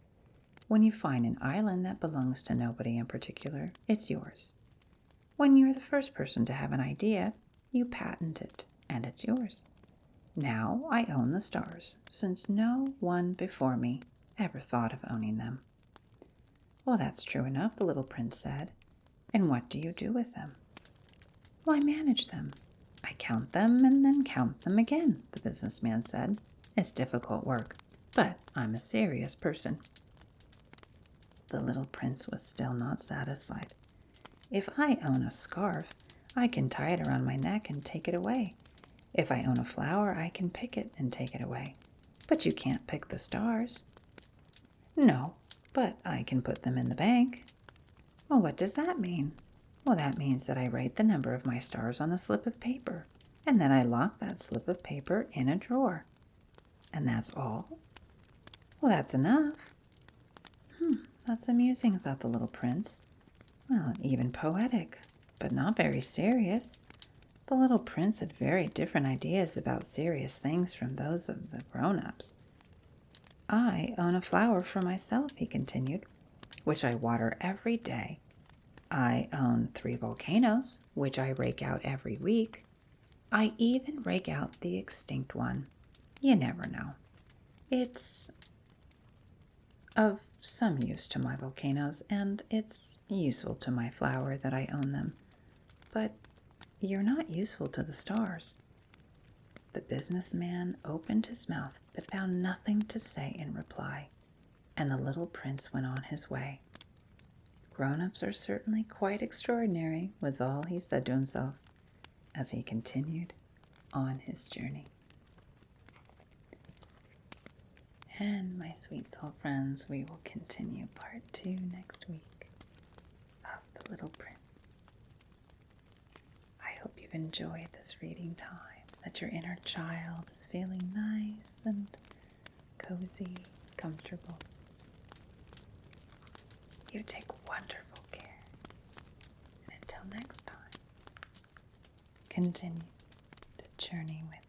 S1: When you find an island that belongs to nobody in particular, it's yours. When you're the first person to have an idea, you patent it, and it's yours. Now I own the stars, since no one before me ever thought of owning them. Well, that's true enough, the little prince said. And what do you do with them? Well, I manage them. I count them and then count them again, the businessman said. It's difficult work, but I'm a serious person. The little prince was still not satisfied. If I own a scarf, I can tie it around my neck and take it away. If I own a flower, I can pick it and take it away. But you can't pick the stars. No, but I can put them in the bank. Well, what does that mean? Well, that means that I write the number of my stars on a slip of paper, and then I lock that slip of paper in a drawer. And that's all? Well, that's enough. That's amusing, thought the little prince. Well, even poetic, but not very serious. The little prince had very different ideas about serious things from those of the grown-ups. I own a flower for myself, he continued, which I water every day. I own 3 volcanoes, which I rake out every week. I even rake out the extinct one. You never know. It's of some use to my volcanoes, and it's useful to my flower that I own them. But you're not useful to the stars. The businessman opened his mouth, but found nothing to say in reply, and the little prince went on his way. Grown-ups are certainly quite extraordinary, was all he said to himself as he continued on his journey. And my sweet soul friends, we will continue part 2 next week of The Little Prince. I hope you've enjoyed this reading time, that your inner child is feeling nice and cozy, comfortable. You take wonderful care. And until next time, continue to journey with